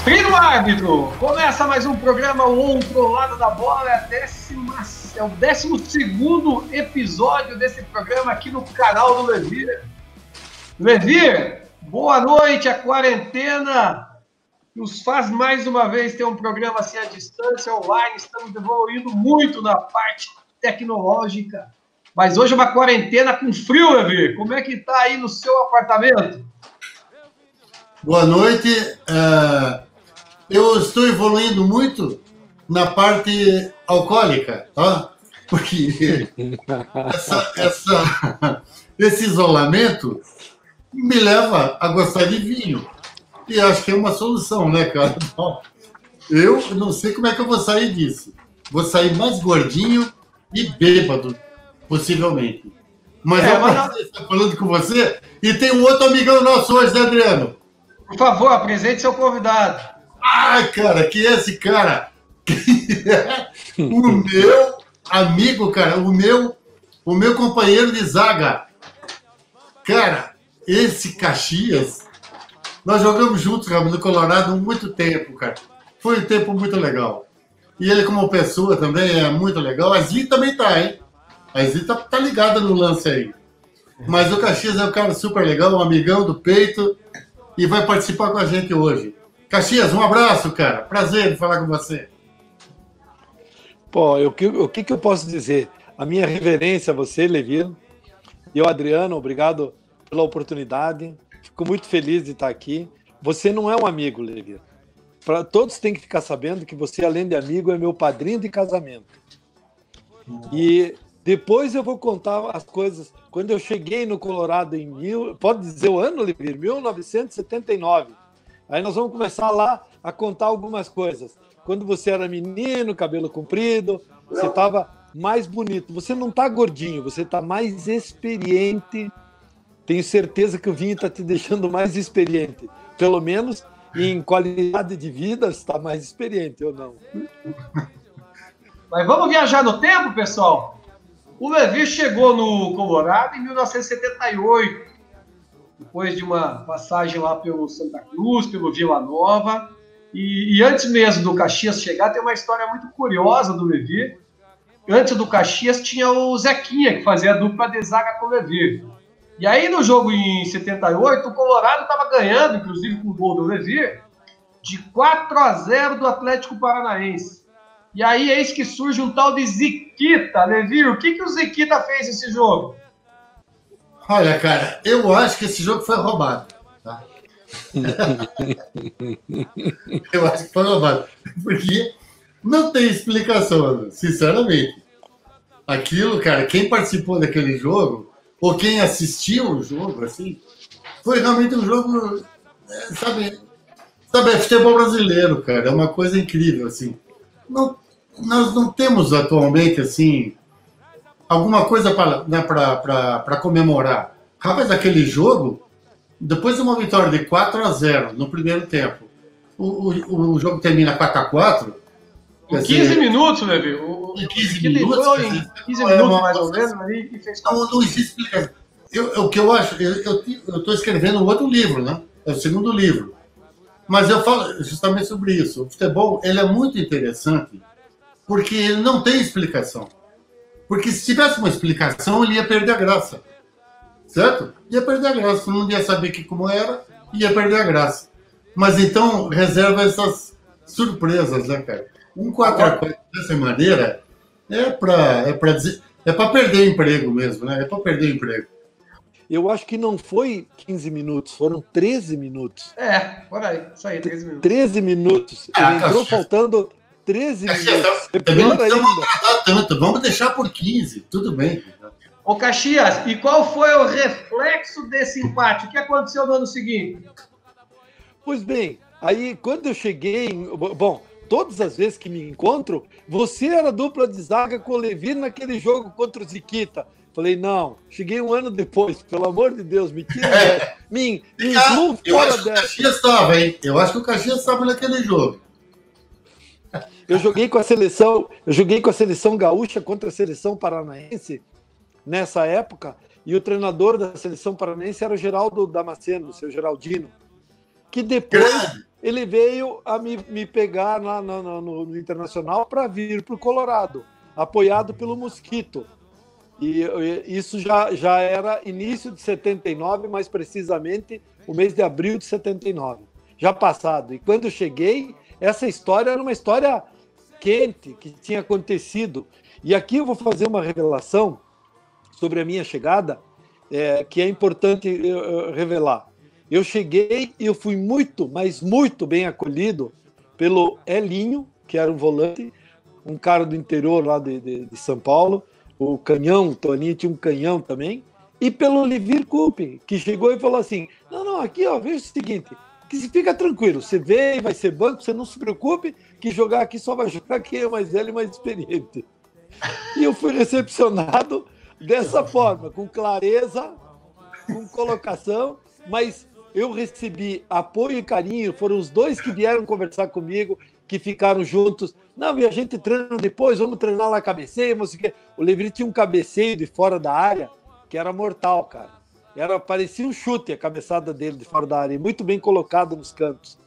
Trino árbitro, começa mais um programa O Outro Lado da Bola, é o 12º episódio desse programa aqui no canal do Levi. Levi, boa noite, a quarentena nos faz mais uma vez ter um programa assim à distância, online, estamos evoluindo muito na parte tecnológica, mas hoje é uma quarentena com frio, Levi, como é que tá aí no seu apartamento? Boa noite, eu estou evoluindo muito na parte alcoólica, tá? Porque esse isolamento me leva a gostar de vinho. E acho que é uma solução, né, cara? Então, eu não sei como é que eu vou sair disso. Vou sair mais gordinho e bêbado, possivelmente. Mas é um prazer estar falando com você. E tem um outro amigão nosso hoje, né, Adriano? Por favor, apresente seu convidado. Ai, cara, que é esse cara? O meu amigo, cara, o meu companheiro de zaga. Cara, esse Caxias, nós jogamos juntos, cara, no Colorado há muito tempo, cara. Foi um tempo muito legal. E ele como pessoa também é muito legal. A Zi também tá, hein? A Zi tá ligada no lance aí. Mas o Caxias é um cara super legal, um amigão do peito, e vai participar com a gente hoje. Caxias, um abraço, cara. Prazer em falar com você. Pô, o que eu posso dizer? A minha reverência a você, Levi, e ao Adriano, obrigado pela oportunidade. Fico muito feliz de estar aqui. Você não é um amigo, Levi. Todos têm que ficar sabendo que você, além de amigo, é meu padrinho de casamento. E depois eu vou contar as coisas. Quando eu cheguei no Colorado pode dizer o ano, Levi? 1979. Aí nós vamos começar lá a contar algumas coisas. Quando você era menino, cabelo comprido, você estava mais bonito. Você não está gordinho, você está mais experiente. Tenho certeza que o vinho está te deixando mais experiente. Pelo menos em qualidade de vida, você está mais experiente, ou não? Mas vamos viajar no tempo, pessoal? O Levi chegou no Colorado em 1978. Depois de uma passagem lá pelo Santa Cruz, pelo Vila Nova. E antes mesmo do Caxias chegar, tem uma história muito curiosa do Levi. Antes do Caxias tinha o Zequinha, que fazia a dupla de zaga com o Levi. E aí no jogo em 78, o Colorado estava ganhando, inclusive com o gol do Levi, de 4-0 do Atlético Paranaense. E aí eis que surge um tal de Ziquita. Levi, o que o Ziquita fez nesse jogo? Olha, cara, eu acho que esse jogo foi roubado, tá? Eu acho que foi roubado, porque não tem explicação, sinceramente. Aquilo, cara, quem participou daquele jogo, ou quem assistiu o jogo, assim, foi realmente um jogo, sabe, é futebol brasileiro, cara, é uma coisa incrível, assim. Nós não temos atualmente, assim, alguma coisa para comemorar. Rapaz, aquele jogo, depois de uma vitória de 4-0 no primeiro tempo, o jogo termina 4-4. Em 15 minutos, Levi. Em 15 minutos? Em 15 minutos, mais ou menos, ali, e fez não existe explicação. O que eu acho, eu estou escrevendo um outro livro, né? É o segundo livro. Mas eu falo justamente sobre isso. O futebol, ele é muito interessante porque ele não tem explicação. Porque se tivesse uma explicação, ele ia perder a graça. Certo? Ia perder a graça. Todo mundo ia saber como era e ia perder a graça. Mas então, reserva essas surpresas, né, cara? 4-4 dessa maneira é para perder emprego mesmo, né? É para perder emprego. Eu acho que não foi 15 minutos, foram 13 minutos. Por aí, isso aí, 13 minutos. 13 minutos. Ele entrou faltando 13 minutos. Pior ainda. Vamos deixar por 15, tudo bem. Ô Caxias, e qual foi o reflexo desse empate? O que aconteceu no ano seguinte? Pois bem, aí quando eu cheguei, bom, todas as vezes que me encontro, você era dupla de zaga com o Levi naquele jogo contra o Ziquita. Falei, não, cheguei um ano depois, pelo amor de Deus, me tira, me inclua fora dessa. O Caxias estava, hein? Eu acho que o Caxias estava naquele jogo. Eu joguei com a seleção gaúcha contra a seleção paranaense nessa época, e o treinador da seleção paranaense era o Geraldo Damasceno, o seu Geraldino, que depois ele veio a me pegar no Internacional para vir para o Colorado, apoiado pelo Mosquito. E isso já era início de 79, mais precisamente o mês de abril de 79, já passado. E quando eu cheguei, essa história era uma história quente que tinha acontecido. E aqui eu vou fazer uma revelação sobre a minha chegada, que é importante revelar. Eu cheguei e eu fui muito, mas muito bem acolhido pelo Elinho, que era um volante, um cara do interior lá de São Paulo, o Canhão, o Toninho tinha um canhão também, e pelo Levir Coupe, que chegou e falou assim, não, aqui, ó, veja o seguinte, que se fica tranquilo, você veio, vai ser banco, você não se preocupe, que jogar aqui só vai jogar quem é mais velho e mais experiente. E eu fui recepcionado dessa forma, com clareza, com colocação, mas eu recebi apoio e carinho, foram os dois que vieram conversar comigo, que ficaram juntos. Não, e a gente treina depois, vamos treinar lá cabeceio, não sei o quê. O Levir tinha um cabeceio de fora da área, que era mortal, cara. Parecia um chute a cabeçada dele de fora da área, muito bem colocado nos cantos.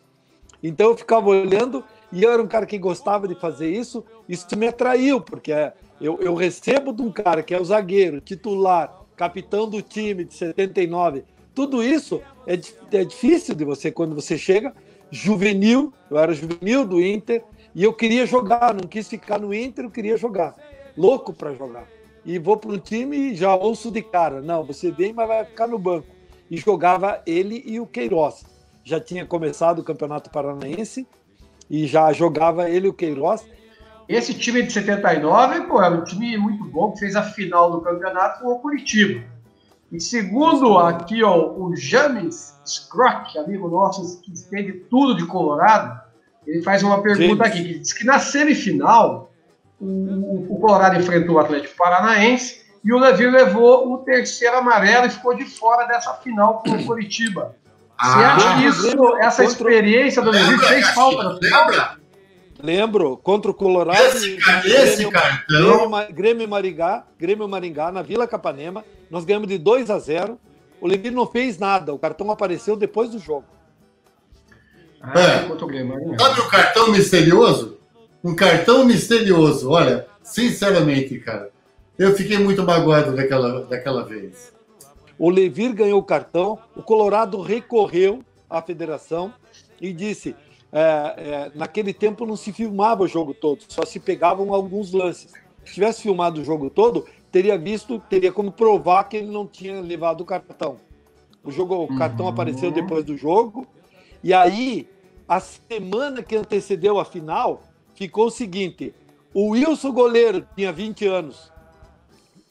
Então eu ficava olhando, e eu era um cara que gostava de fazer isso me atraiu, porque eu recebo de um cara que é o zagueiro, titular, capitão do time de 79, tudo isso é difícil de você, quando você chega, juvenil, eu era juvenil do Inter, e eu queria jogar, não quis ficar no Inter, eu queria jogar, louco para jogar. E vou para um time e já ouço de cara, não, você vem, mas vai ficar no banco. E jogava ele e o Queiroz. Já tinha começado o Campeonato Paranaense e já jogava ele e o Queiroz. Esse time de 79, pô, era um time muito bom, que fez a final do campeonato com o Curitiba. E segundo aqui, ó, o James Scrock, amigo nosso, que entende tudo de Colorado, ele faz uma pergunta aqui, que diz que na semifinal, o Colorado enfrentou o Atlético Paranaense e o Levir levou o terceiro amarelo e ficou de fora dessa final com o Curitiba. Você acha que essa experiência do Levir fez falta na final? Lembro, contra o Colorado, Grêmio Maringá, na Vila Capanema, nós ganhamos de 2-0, o Levir não fez nada, o cartão apareceu depois do jogo. Sabe o cartão misterioso? Um cartão misterioso, olha, sinceramente, cara, eu fiquei muito magoado daquela vez. O Levir ganhou o cartão, o Colorado recorreu à federação e disse... naquele tempo não se filmava o jogo todo, só se pegavam alguns lances. Se tivesse filmado o jogo todo, teria como provar que ele não tinha levado o cartão. O cartão apareceu depois do jogo, e aí, a semana que antecedeu a final, ficou o seguinte, o Wilson goleiro tinha 20 anos,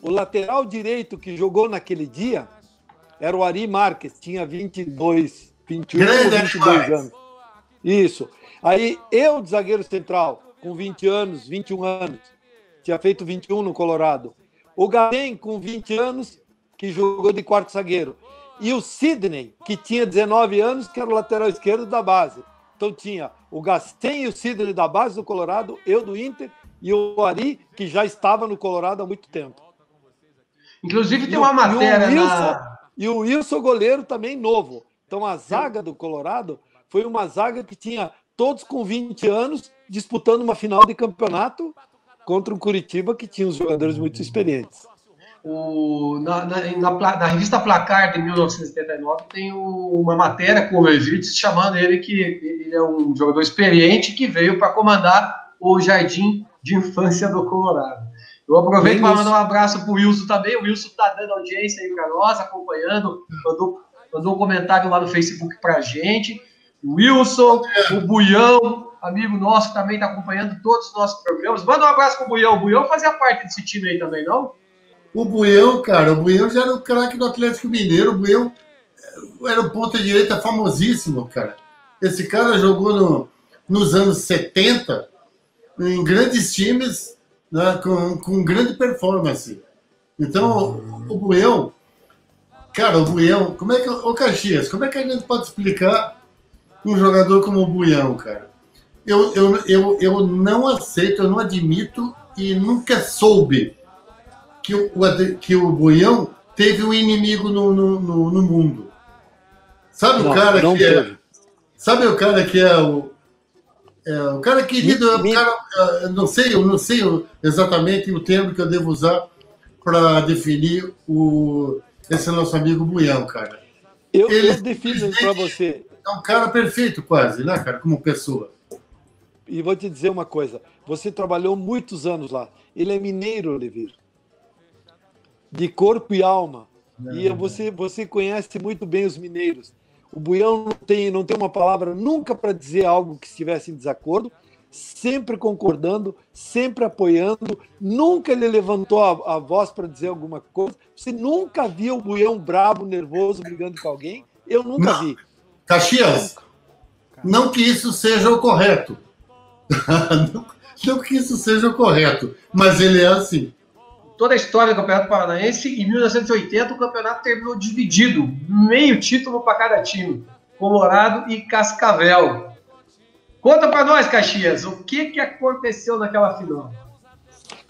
o lateral direito que jogou naquele dia era o Ari Marques, tinha 21 ou 22 anos. Isso. Aí eu, de zagueiro central, com 20 anos, 21 anos, tinha feito 21 no Colorado. O Gatem, com 20 anos, que jogou de quarto zagueiro. E o Sidney, que tinha 19 anos, que era o lateral esquerdo da base. Então tinha o Gatem e o Sidney da base do Colorado, eu do Inter, e o Ari, que já estava no Colorado há muito tempo. Inclusive tem uma matéria E o Wilson goleiro também novo. Então a zaga do Colorado... foi uma zaga que tinha todos com 20 anos disputando uma final de campeonato contra o Curitiba, que tinha os jogadores muito experientes. Na revista Placar de 1979 tem uma matéria com o Levir chamando ele que ele é um jogador experiente que veio para comandar o jardim de infância do Colorado. Eu aproveito para mandar um abraço para o Wilson também. O Wilson está dando audiência aí para nós, acompanhando, mandou um comentário lá no Facebook para a gente. O Wilson, o Buião, amigo nosso que também está acompanhando todos os nossos programas. Manda um abraço para o Buião. O Buião fazia parte desse time aí também, não? O Buião, cara, o Buião já era o craque do Atlético Mineiro. O Buião era um ponta-direita famosíssimo, cara. Esse cara jogou nos anos 70 em grandes times, né, com grande performance. Então, o Buião, cara, como é que... Ô, Caxias, como é que a gente pode explicar um jogador como o Buião, cara? Eu não aceito, eu não admito e nunca soube que o Buião teve um inimigo no mundo. Sabe o cara que é... Sabe o cara que é o cara querido, é o cara, eu não sei exatamente o termo que eu devo usar para definir esse nosso amigo Buião, cara. Eu defino para você. É um cara perfeito quase, né, cara, como pessoa. E vou te dizer uma coisa, você trabalhou muitos anos lá. Ele é mineiro, Levir. De corpo e alma. E você conhece muito bem os mineiros. O Buião não tem uma palavra nunca para dizer algo que estivesse em desacordo, sempre concordando, sempre apoiando, nunca ele levantou a voz para dizer alguma coisa. Você nunca viu o Buião bravo, nervoso, brigando com alguém? Eu nunca vi. Caxias, não que isso seja o correto. não que isso seja o correto, mas ele é assim. Toda a história do Campeonato Paranaense, em 1980, o campeonato terminou dividido, meio título para cada time, Colorado e Cascavel. Conta para nós, Caxias, o que aconteceu naquela final?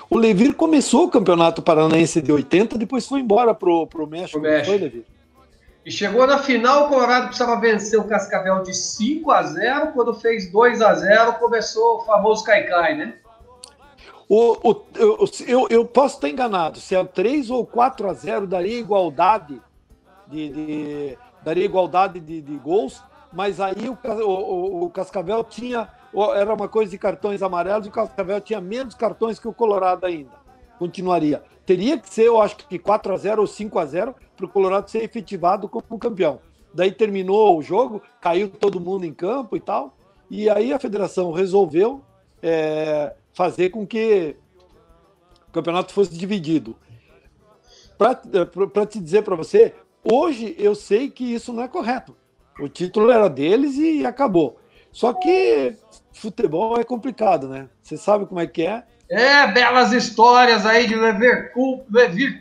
O Levir começou o Campeonato Paranaense de 80, depois foi embora pro México. Foi, Levir? E chegou na final, o Colorado precisava vencer o Cascavel de 5-0, quando fez 2-0, começou o famoso caicai, né? Eu posso estar enganado, se é 3 ou 4-0 daria igualdade de gols, mas aí o Cascavel tinha, era uma coisa de cartões amarelos, e o Cascavel tinha menos cartões que o Colorado ainda. Continuaria. Teria que ser, eu acho que 4-0 ou 5-0 para o Colorado ser efetivado como campeão. Daí terminou o jogo, caiu todo mundo em campo e tal, e aí a federação resolveu fazer com que o campeonato fosse dividido. Para te dizer para você, hoje eu sei que isso não é correto. O título era deles e acabou. Só que futebol é complicado, né? Você sabe como é que é. Belas histórias aí de Levir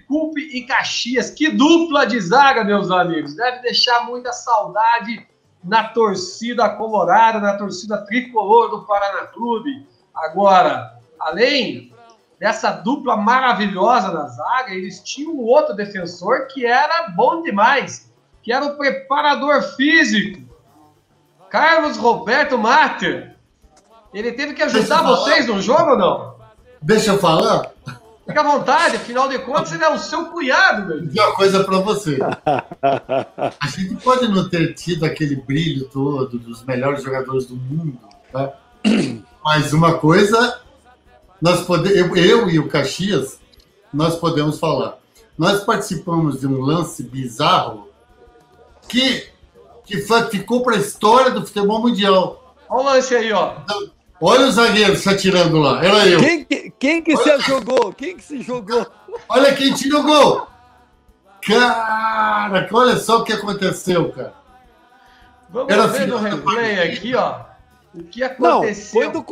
Coupe e Caxias. Que dupla de zaga, meus amigos. Deve deixar muita saudade na torcida colorada, na torcida tricolor do Paraná Clube. Agora, além dessa dupla maravilhosa na zaga, eles tinham um outro defensor que era bom demais, que era o preparador físico, Carlos Roberto Mater. Ele teve que ajudar vocês no jogo ou não? Deixa eu falar? Fica à vontade, afinal de contas, ele é o seu cunhado, meu. Dizer uma coisa para você. A gente pode não ter tido aquele brilho todo dos melhores jogadores do mundo, tá? Mas uma coisa, eu e o Caxias, nós podemos falar. Nós participamos de um lance bizarro que ficou para a história do futebol mundial. Olha o lance aí, ó. Olha o zagueiro se atirando lá, era eu. Quem que se jogou? Quem que se jogou? Olha quem tirou o gol. Cara, olha só o que aconteceu, cara. Vamos ver no replay aqui, ó. O que aconteceu? Não,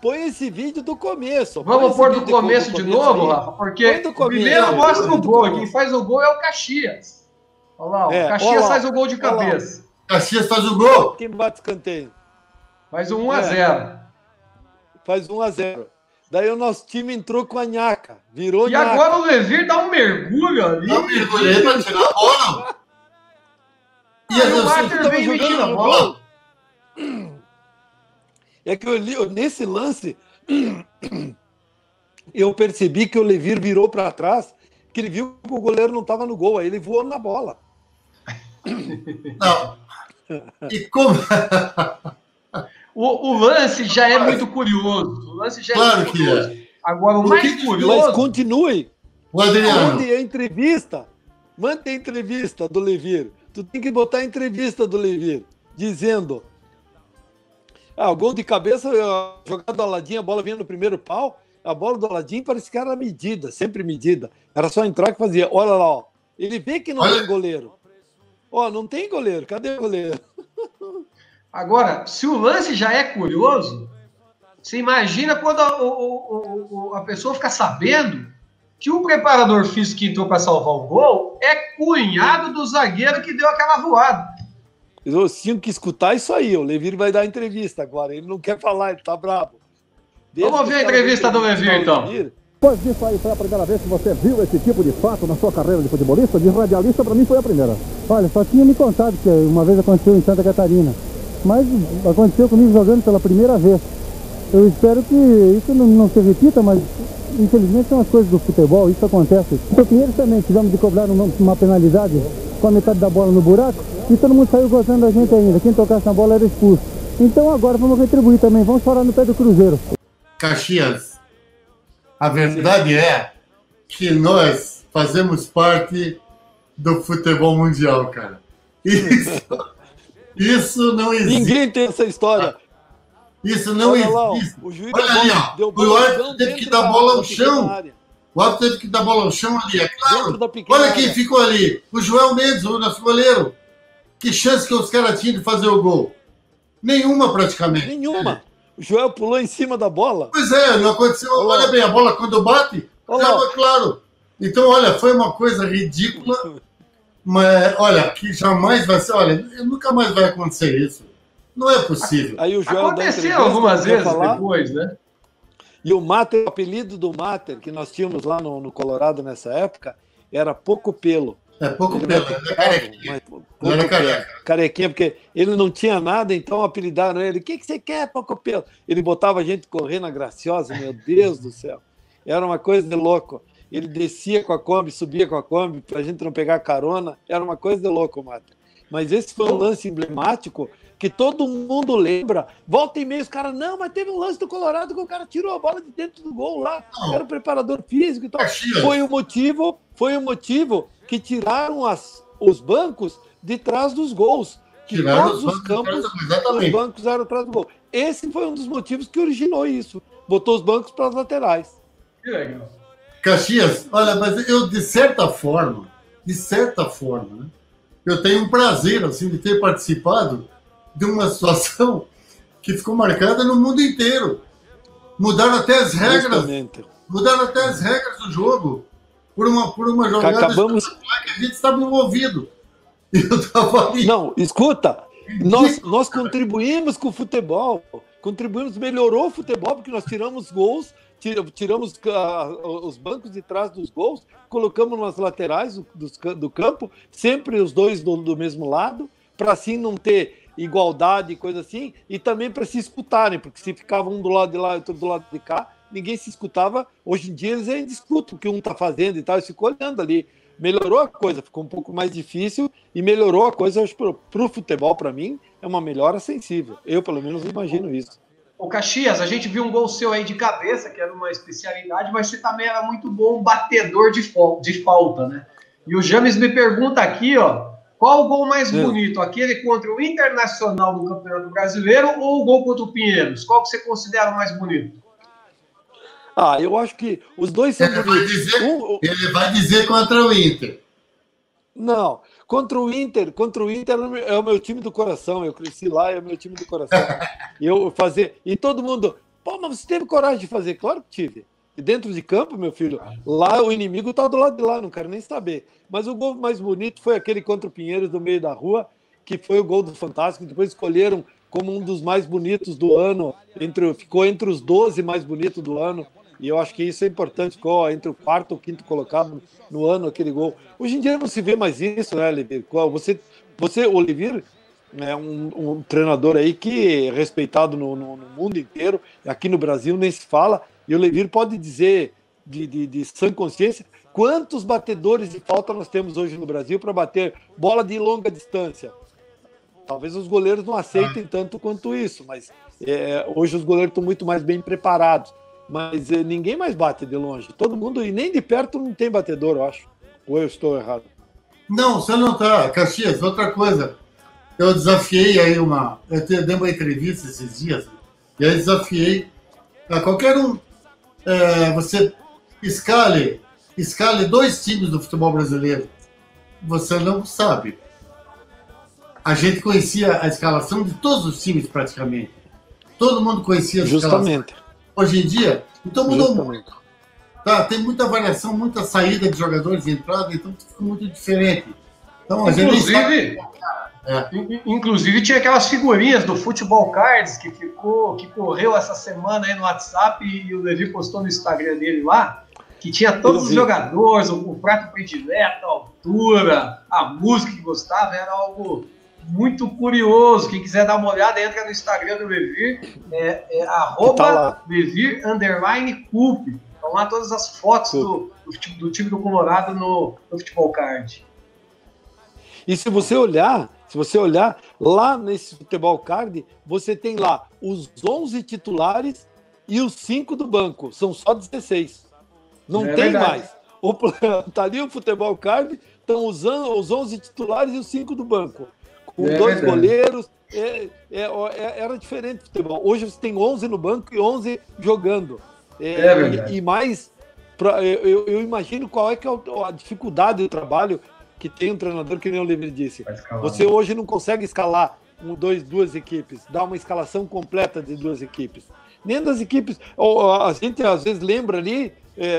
põe esse vídeo do começo. Vamos pôr do começo de novo, Rafa? Porque primeiro mostra o gol. Quem faz o gol é o Caxias. Olha lá, o Caxias faz o gol de cabeça. Caxias faz o gol. Quem bate escanteio? Faz um 1-0. Faz 1-0. Daí o nosso time entrou com a nhaca. Virou e nhaca. Agora o Levir dá um mergulho ali. Dá um mergulho aí pra tirar a bola. E o Mater vem mexendo a bola. É que nesse lance, eu percebi que o Levir virou para trás, que ele viu que o goleiro não estava no gol, aí ele voou na bola. Não. E como... O lance já é muito curioso. O lance já claro muito curioso. Que é. Agora, o mais curioso... Mas continue. O Adriano. Mande a entrevista do Levir. Tu tem que botar a entrevista do Levir, dizendo... o gol de cabeça, jogado do Aladim, a bola vinha no primeiro pau, a bola do Aladim parecia que era medida, sempre medida. Era só entrar que fazia. Olha lá, ó. Ele vê que não tem goleiro. Não tem goleiro. Cadê o goleiro? Agora, se o lance já é curioso, você imagina quando a pessoa fica sabendo que o preparador físico que entrou para salvar o gol é cunhado do zagueiro que deu aquela voada. Eu tinha que escutar isso aí. O Levir vai dar entrevista agora. Ele não quer falar, ele tá bravo. Vamos ver a entrevista do Levir, então. Depois disso aí, foi a primeira vez que você viu esse tipo de fato na sua carreira de futebolista? De radialista, para mim foi a primeira. Olha, só tinha me contado que uma vez aconteceu em Santa Catarina. Mas aconteceu comigo jogando pela primeira vez. Eu espero que isso não se repita, mas infelizmente são as coisas do futebol, isso acontece. O Pinheiros também tivemos de cobrar uma penalidade com a metade da bola no buraco e todo mundo saiu gozando da gente ainda. Quem tocasse na bola era expulso. Então agora vamos retribuir também, vamos chorar no pé do Cruzeiro. Caxias, a verdade é que nós fazemos parte do futebol mundial, cara. Isso não existe. Ninguém tem essa história. Isso não Olha lá, existe. o juiz Olha ali, ó. O árbitro teve que dar bola ao chão. O árbitro teve que dar bola ao chão ali, é claro. Olha quem ficou ali. O Joel Mendes, o nosso goleiro. Que chance que os caras tinham de fazer o gol? Nenhuma, praticamente. Nenhuma. O Joel pulou em cima da bola. Pois é, não aconteceu. Olha bem, a bola quando bate, estava claro. Então, olha, foi uma coisa ridícula. Mas, olha, que jamais vai ser. Olha, nunca mais vai acontecer isso. Não é possível. Aí o Joel aconteceu algumas vezes depois, né? E o Mater, o apelido do Mater, que nós tínhamos lá no Colorado nessa época, era Pouco Pelo. É pouco pelo, ele é carequinha. Ele era careca. Carequinha, porque ele não tinha nada, então apelidaram ele. O que você quer, Pouco Pelo? Ele botava a gente correr na Graciosa, meu Deus do céu. Era uma coisa de louco. Ele descia com a Kombi, subia com a Kombi, pra gente não pegar carona. Era uma coisa de louco, Mater. Mas esse foi um lance emblemático que todo mundo lembra. Volta e meia, os caras, não, mas teve um lance do Colorado que o cara tirou a bola de dentro do gol lá. Era o preparador físico e tal. Foi o motivo que tiraram os bancos de trás dos gols. Que tiraram todos os campos, os bancos eram atrás do gol. Esse foi um dos motivos que originou isso. Botou os bancos para as laterais. Que legal. Caxias, olha, mas eu, de certa forma, né, eu tenho um prazer, assim, de ter participado de uma situação que ficou marcada no mundo inteiro. Mudaram até as regras. Justamente. Mudaram até as regras do jogo por uma jogada que a gente estava envolvido. E eu estava ali. Não, escuta, nós contribuímos com o futebol, melhorou o futebol, porque nós tiramos gols, tiramos os bancos de trás dos gols, colocamos nas laterais do campo, sempre os dois do mesmo lado, para assim não ter igualdade e coisa assim, e também para se escutarem, porque se ficava um do lado de lá e outro do lado de cá, ninguém se escutava. Hoje em dia eles ainda escutam o que um está fazendo e tal, eles ficam olhando ali. Melhorou a coisa, ficou um pouco mais difícil e melhorou a coisa para o futebol, para mim, é uma melhora sensível. Eu, pelo menos, imagino isso. Ô Caxias, a gente viu um gol seu aí de cabeça, que era uma especialidade, mas você também era muito bom batedor de falta, né? E o James me pergunta aqui, ó, qual o gol mais bonito? Aquele contra o Internacional do Campeonato Brasileiro ou o gol contra o Pinheiros? Qual que você considera o mais bonito? Eu acho que os dois são bonitos. Ele vai dizer contra o Inter. Não, contra o Inter é o meu time do coração. Eu cresci lá, é o meu time do coração. E todo mundo, pô, mas você teve coragem de fazer? Claro que tive. E dentro de campo, meu filho, lá o inimigo tá do lado de lá, não quero nem saber. Mas o gol mais bonito foi aquele contra o Pinheiros do meio da rua, que foi o gol do Fantástico. Depois escolheram como um dos mais bonitos do ano, ficou entre os 12 mais bonitos do ano. E eu acho que isso é importante, ficou entre o quarto e o quinto colocado no ano, aquele gol. Hoje em dia não se vê mais isso, né, Olivier? Você Olivier, é um treinador aí que é respeitado no mundo inteiro, aqui no Brasil nem se fala, e o Olivier pode dizer de sã consciência quantos batedores de falta nós temos hoje no Brasil para bater bola de longa distância. Talvez os goleiros não aceitem tanto quanto isso, mas hoje os goleiros estão muito mais bem preparados. Mas ninguém mais bate de longe. Todo mundo, e nem de perto, não tem batedor, eu acho. Ou eu estou errado? Não, você não está. Caxias, outra coisa. Eu desafiei aí eu dei uma entrevista esses dias, e aí desafiei a qualquer um. Você escale 2 times do futebol brasileiro. Você não sabe. A gente conhecia a escalação de todos os times, praticamente. Todo mundo conhecia a escalação. Justamente. Hoje em dia, então mudou muito. Tá, tem muita variação, muita saída de jogadores de entrada, então fica muito diferente. Então, inclusive tinha aquelas figurinhas do Futebol Cards que correu essa semana aí no WhatsApp, e o Levi postou no Instagram dele lá, que tinha todos os jogadores, o prato predileto, a altura, a música que gostava, era algo muito curioso. Quem quiser dar uma olhada, entra no Instagram do Levir, Tá @Levir_Cup. Estão lá todas as fotos do time do Colorado no Futebol Card. E se você olhar lá nesse Futebol Card, você tem lá os 11 titulares e os 5 do banco. São só 16. Não tem verdade. mais. Tá ali o Futebol Card, estão usando os 11 titulares e os 5 do banco. Com 2 verdade. goleiros. Era diferente o futebol. Hoje você tem 11 no banco e 11 jogando. Verdade. E mais, eu imagino qual é que é a dificuldade do trabalho que tem um treinador, que nem o Levir disse. Você hoje não consegue escalar duas equipes, dar uma escalação completa de 2 equipes. Nem das equipes. A gente às vezes lembra ali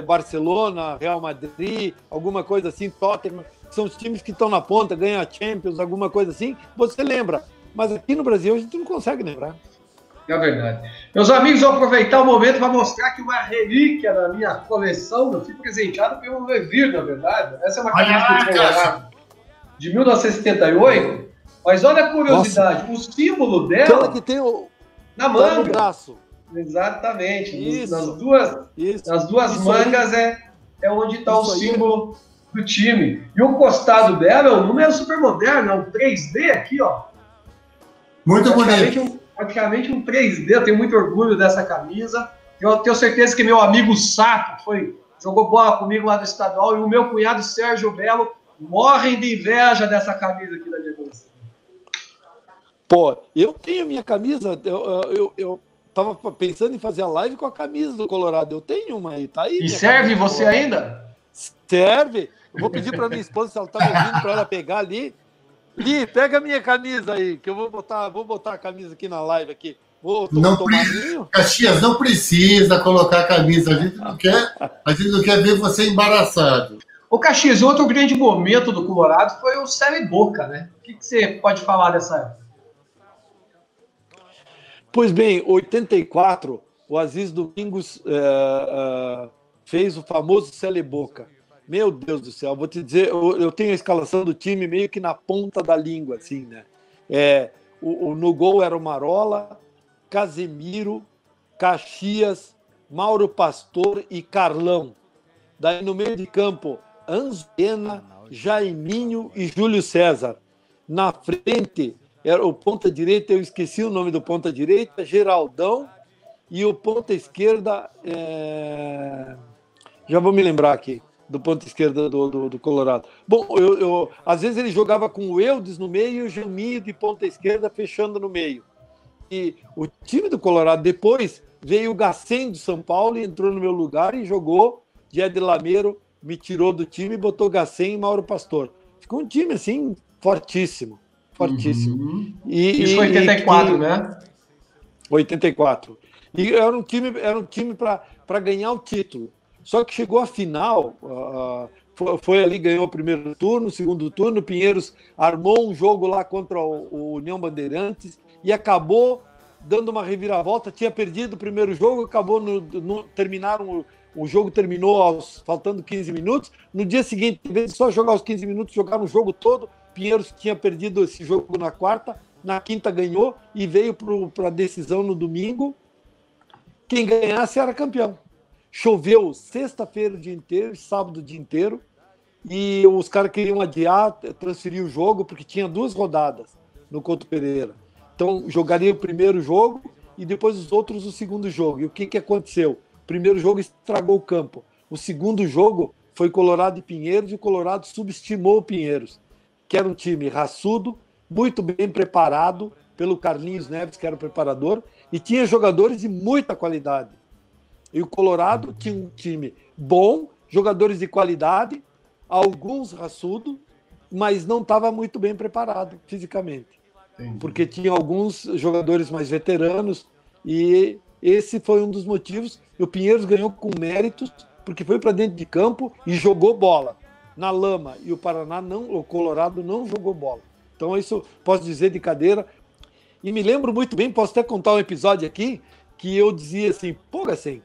Barcelona, Real Madrid, alguma coisa assim, Tottenham, são os times que estão na ponta, ganham a Champions, alguma coisa assim, você lembra. Mas aqui no Brasil a gente não consegue lembrar. É verdade. Meus amigos, vou aproveitar o momento para mostrar que uma relíquia da minha coleção, eu fui presenteado pelo Levir, na verdade. Essa é uma camisa do Colorado de 1978. Mas olha a curiosidade, o símbolo dela aquela que tem na manga. No braço. Exatamente. Isso. Nas duas mangas é onde está o símbolo do time. E o costado dela é um número super moderno, é um 3D aqui, ó. Muito bonito. Praticamente um 3D, eu tenho muito orgulho dessa camisa. Eu tenho certeza que meu amigo Sato jogou bola comigo lá do estadual, e o meu cunhado Sérgio Belo morrem de inveja dessa camisa aqui da minha coleção. Pô, eu tenho minha camisa, eu tava pensando em fazer a live com a camisa do Colorado. Eu tenho uma aí, tá aí. E serve você ainda? Serve. Eu vou pedir para minha esposa, se ela tá me ouvindo, para ela pegar ali. Li, pega a minha camisa aí, que eu vou botar a camisa aqui na live aqui. Vou tomar vinho. Caxias, não precisa colocar a camisa, a gente não quer ver você embaraçado. Ô Caxias, outro grande momento do Colorado foi o Célio Boca, né? O que você pode falar dessa época? Pois bem, 84, o Aziz Domingos fez o famoso Célio Boca. Meu Deus do céu, vou te dizer, eu tenho a escalação do time meio que na ponta da língua, assim, né? No gol era o Marola, Casemiro, Caxias, Mauro Pastor e Carlão. Daí no meio de campo, Anzena, Jaiminho e Júlio César. Na frente, era o ponta direita, eu esqueci o nome do ponta direita, Geraldão, e o ponta esquerda, já vou me lembrar aqui, do ponta esquerda do Colorado. Bom, às vezes ele jogava com o Eudes no meio e o Jaminho de ponta esquerda fechando no meio. E o time do Colorado, depois veio o Gacém do São Paulo e entrou no meu lugar e jogou. Jed Lameiro me tirou do time e botou Gacém e Mauro Pastor. Ficou um time assim fortíssimo. Fortíssimo. Uhum. Isso foi 84, né? 84. E era um time para ganhar o título. Só que chegou a final, foi ali, ganhou o primeiro turno, o segundo turno, o Pinheiros armou um jogo lá contra o União Bandeirantes e acabou dando uma reviravolta, tinha perdido o primeiro jogo, acabou o jogo terminou faltando 15 minutos, no dia seguinte, em vez de só jogar os 15 minutos, jogaram o jogo todo, Pinheiros tinha perdido esse jogo na quarta, na quinta ganhou e veio para a decisão no domingo, quem ganhasse era campeão. Choveu sexta-feira o dia inteiro, sábado o dia inteiro, e os caras queriam adiar, transferir o jogo, porque tinha 2 rodadas no Couto Pereira. Então, jogaria o primeiro jogo e depois os outros o segundo jogo. E o que aconteceu? O primeiro jogo estragou o campo. O segundo jogo foi Colorado e Pinheiros, e o Colorado subestimou o Pinheiros, que era um time raçudo, muito bem preparado pelo Carlinhos Neves, que era o preparador, e tinha jogadores de muita qualidade. E o Colorado tinha um time bom, jogadores de qualidade, alguns raçudos, mas não estava muito bem preparado fisicamente. Entendi. Porque tinha alguns jogadores mais veteranos e esse foi um dos motivos. O Pinheiros ganhou com méritos, porque foi para dentro de campo e jogou bola na lama. E o Colorado não jogou bola. Então isso posso dizer de cadeira. E me lembro muito bem, posso até contar um episódio aqui, que eu dizia assim, pô, Gacém,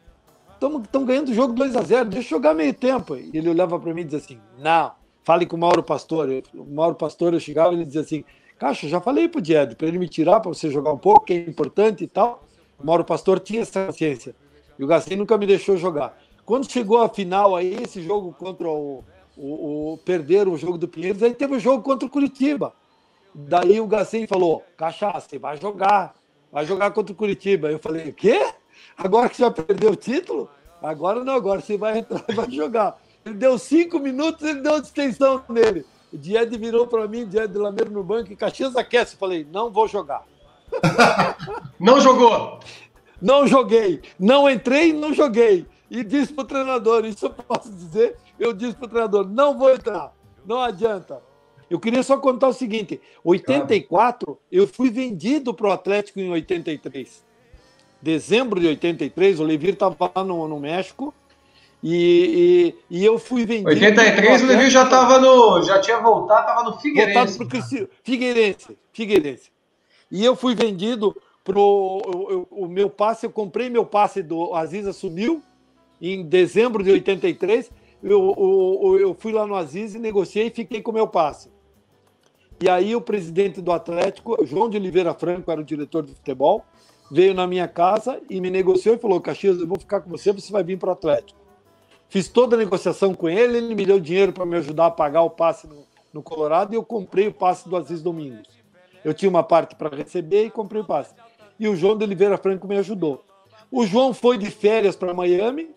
estão ganhando o jogo 2-0, deixa eu jogar meio tempo. E ele olhava para mim e dizia assim, não, fale com o Mauro Pastor. O Mauro Pastor, eu chegava e ele dizia assim, Caixa, já falei pro Died, para ele me tirar, para você jogar um pouco, que é importante e tal. O Mauro Pastor tinha essa consciência. E o Gacém nunca me deixou jogar. Quando chegou a final aí, esse jogo contra perderam o jogo do Pinheiros, aí teve o jogo contra o Curitiba. Daí o Gacém falou, Caixa, você vai jogar contra o Curitiba. Eu falei, o quê? Agora que já perdeu o título? Agora não, agora você vai entrar e vai jogar. Ele deu 5 minutos, ele deu a distensão nele. O Died virou para mim, Died de Lameiro no banco, e Caxias aquece. Eu falei, não vou jogar. Não jogou? Não joguei. Não entrei, não joguei. E disse pro treinador, isso eu posso dizer, eu disse pro treinador, não vou entrar, não adianta. Eu queria só contar o seguinte, 84, eu fui vendido pro Atlético em 83. Dezembro de 83, o Levir estava lá no México, e eu fui vendido... 83, o Levir já tinha voltado, estava no Figueirense. Voltado pro Figueirense. E eu fui vendido o meu passe, eu comprei meu passe do Aziz assumiu, em dezembro de 83, eu fui lá no Aziz e negociei e fiquei com o meu passe. E aí o presidente do Atlético, João de Oliveira Franco, era o diretor de futebol, veio na minha casa e me negociou e falou, Caxias, eu vou ficar com você, você vai vir para o Atlético. Fiz toda a negociação com ele, ele me deu dinheiro para me ajudar a pagar o passe no Colorado e eu comprei o passe do Aziz Domingos. Eu tinha uma parte para receber e comprei o passe. E o João de Oliveira Franco me ajudou. O João foi de férias para Miami,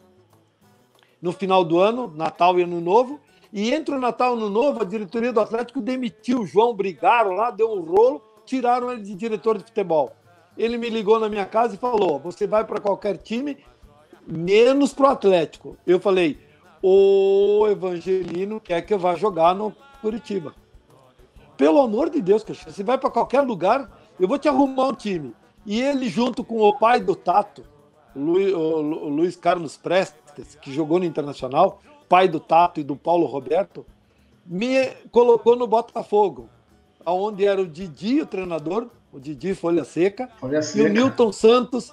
no final do ano, Natal e Ano Novo, e entre o Natal e o Ano Novo, a diretoria do Atlético demitiu o João, brigaram lá, deu um rolo, tiraram ele de diretor de futebol. Ele me ligou na minha casa e falou, você vai para qualquer time, menos para o Atlético. Eu falei, o Evangelino quer que eu vá jogar no Curitiba. Pelo amor de Deus, Caxias, você vai para qualquer lugar, eu vou te arrumar um time. E ele, junto com o pai do Tato, o Luiz Carlos Prestes, que jogou no Internacional, pai do Tato e do Paulo Roberto, me colocou no Botafogo, onde era o Didi, o treinador, o Didi Folha Seca, e o Nilton Santos,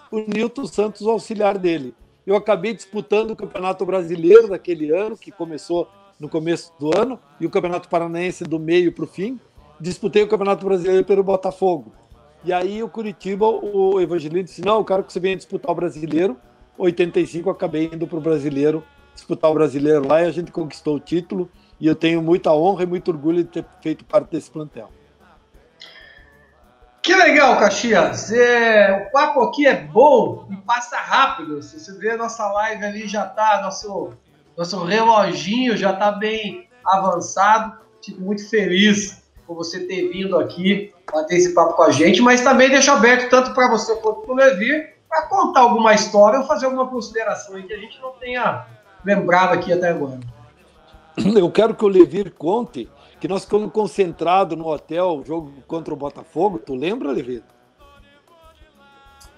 o auxiliar dele. Eu acabei disputando o Campeonato Brasileiro daquele ano, que começou no começo do ano, e o Campeonato Paranaense do meio para o fim. Disputei o Campeonato Brasileiro pelo Botafogo. E aí o Curitiba, o Evangelino disse, não, eu quero que você venha disputar o Brasileiro. 85 eu acabei indo para o Brasileiro, disputar o Brasileiro lá, e a gente conquistou o título. E eu tenho muita honra e muito orgulho de ter feito parte desse plantel. Que legal, Caxias. O papo aqui é bom e passa rápido. Se você ver a nossa live ali, já está, nosso reloginho já está bem avançado. Fico muito feliz por você ter vindo aqui bater esse papo com a gente, mas também deixo aberto tanto para você quanto para o Levi para contar alguma história ou fazer alguma consideração aí que a gente não tenha lembrado aqui até agora. Eu quero que o Levi conte que nós ficamos concentrados no hotel, o jogo contra o Botafogo. Tu lembra, Levi?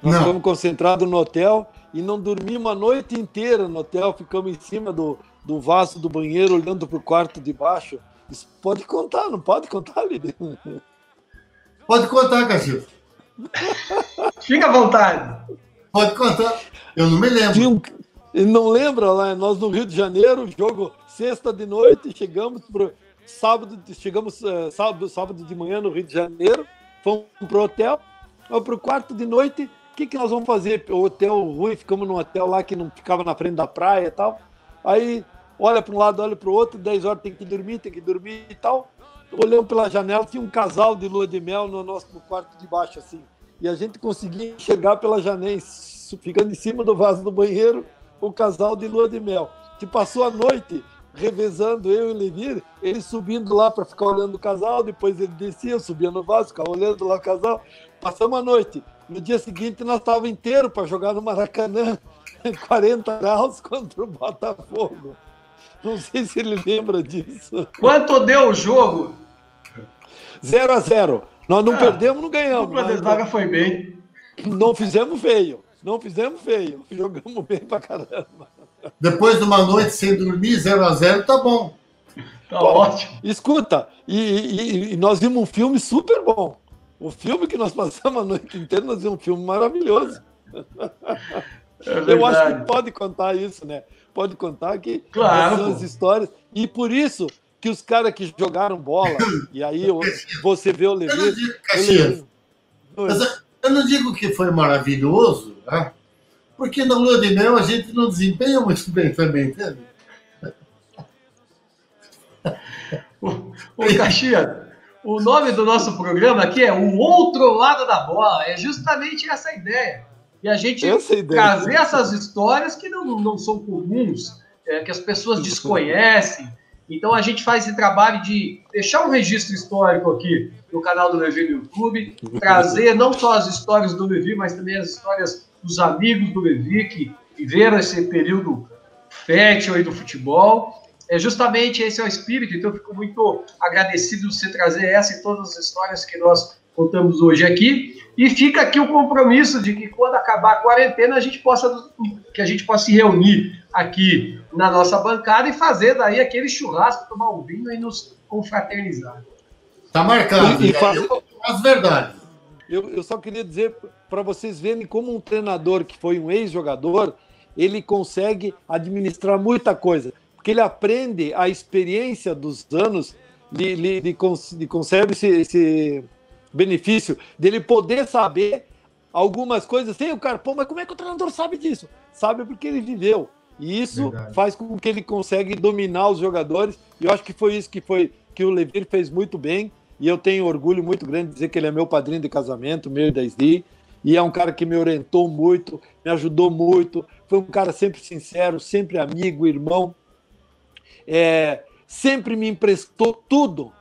Nós ficamos concentrados no hotel e não dormimos a noite inteira no hotel, ficamos em cima do vaso do banheiro, olhando para o quarto de baixo. Isso pode contar, não pode contar, Levi? Pode contar, Caxias. Fica à vontade. Pode contar. Eu não me lembro. Não lembra lá? Nós no Rio de Janeiro, jogo sexta de noite, chegamos pro sábado de manhã no Rio de Janeiro, fomos pro hotel, vamos pro quarto de noite. O que nós vamos fazer? O hotel ruim, ficamos num hotel lá que não ficava na frente da praia e tal. Aí olha para um lado, olha para o outro, 10 horas tem que dormir e tal. Olhamos pela janela, tinha um casal de lua de mel no quarto de baixo, assim. E a gente conseguia enxergar pela janela, ficando em cima do vaso do banheiro, o casal de lua de mel. Que passou a noite revezando, eu e o Levir, ele subindo lá para ficar olhando o casal, depois ele descia, eu subia no vaso, ficava olhando lá o casal. Passamos a noite. No dia seguinte, nós estávamos inteiros para jogar no Maracanã, 40 graus contra o Botafogo. Não sei se ele lembra disso. Quanto deu o jogo? 0-0. Nós não perdemos, não ganhamos. A desvaga foi bem. Não fizemos feio. Jogamos bem pra caramba. Depois de uma noite sem dormir, 0-0, tá bom. Tá ótimo. Escuta, e nós vimos um filme super bom. O filme que nós passamos a noite inteira, nós vimos um filme maravilhoso. Eu acho que pode contar isso, né? Pode contar que claro, são as histórias. E por isso que os caras que jogaram bola, e aí você vê o Levi... Eu não digo que foi maravilhoso, né? Porque na lua de mel a gente não desempenha muito bem também, entende? Ô Caxias, o nome do nosso programa aqui é O Outro Lado da Bola. É justamente essa ideia. E a gente trazer essas histórias que não são comuns, que as pessoas desconhecem. Então a gente faz esse trabalho de deixar um registro histórico aqui no canal do Levi no YouTube, trazer não só as histórias do Levi, mas também as histórias dos amigos do Levi que viveram esse período fértil aí do futebol. Justamente esse é o espírito, então eu fico muito agradecido de você trazer essa e todas as histórias que nós contamos hoje aqui. E fica aqui o compromisso de que quando acabar a quarentena a gente possa se reunir aqui na nossa bancada e fazer daí aquele churrasco, tomar um vinho e nos confraternizar. Tá marcado. E as verdades. Eu só queria dizer para vocês verem como um treinador que foi um ex-jogador, ele consegue administrar muita coisa. Porque ele aprende a experiência dos anos de consegue esse benefício dele poder saber algumas coisas sem o cara, mas como é que o treinador sabe disso? Sabe porque ele viveu. E isso faz com que ele consegue dominar os jogadores. E eu acho que foi isso que o Levi fez muito bem. E eu tenho orgulho muito grande de dizer que ele é meu padrinho de casamento, meu e da Sdi. E é um cara que me orientou muito, me ajudou muito. Foi um cara sempre sincero, sempre amigo, irmão. Sempre me emprestou tudo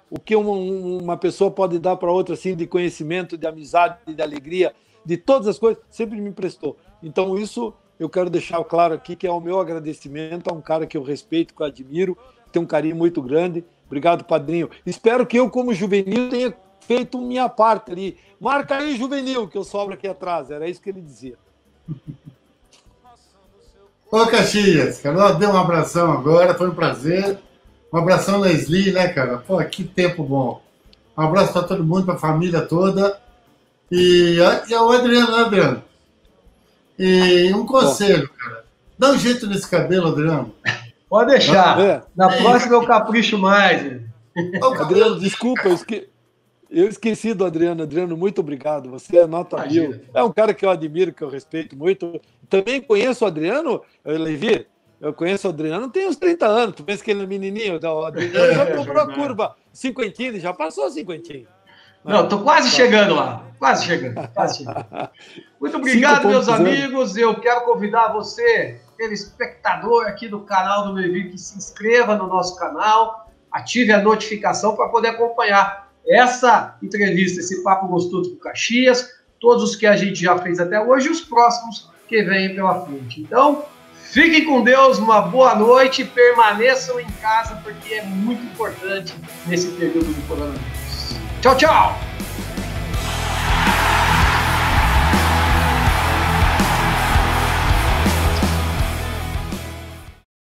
o que uma pessoa pode dar para outra, assim, de conhecimento, de amizade, de alegria, de todas as coisas, sempre me emprestou. Então isso eu quero deixar claro aqui, que é o meu agradecimento a um cara que eu respeito, que eu admiro, tem um carinho muito grande. Obrigado, padrinho. Espero que eu, como juvenil, tenha feito minha parte ali. Marca aí, juvenil, que eu sobro aqui atrás. Era isso que ele dizia. Ô, Caxias, cara, dê um abração agora, foi um prazer. Um abração na Sli, né, cara? Pô, que tempo bom. Um abraço para todo mundo, para a família toda. E ao Adriano. E um conselho, cara. Dá um jeito nesse cabelo, Adriano. Pode deixar. Na próxima eu capricho mais. Adriano, desculpa, eu esqueci do Adriano. Adriano, muito obrigado. Você é nota 1000. É um cara que eu admiro, que eu respeito muito. Também conheço o Adriano, Levi. Eu conheço o Adriano, tem uns 30 anos. Tu pensa que ele é menininho? O Adriano já comprou a curva. 50, já passou 50. Não, tô quase chegando lá. Quase chegando. Muito obrigado, meus amigos. Eu quero convidar você, telespectador aqui do canal do Levi, que se inscreva no nosso canal, ative a notificação para poder acompanhar essa entrevista, esse papo gostoso com o Caxias, todos os que a gente já fez até hoje e os próximos que vêm pela frente. Então, fiquem com Deus, uma boa noite, permaneçam em casa porque é muito importante nesse período do coronavírus. Tchau, tchau!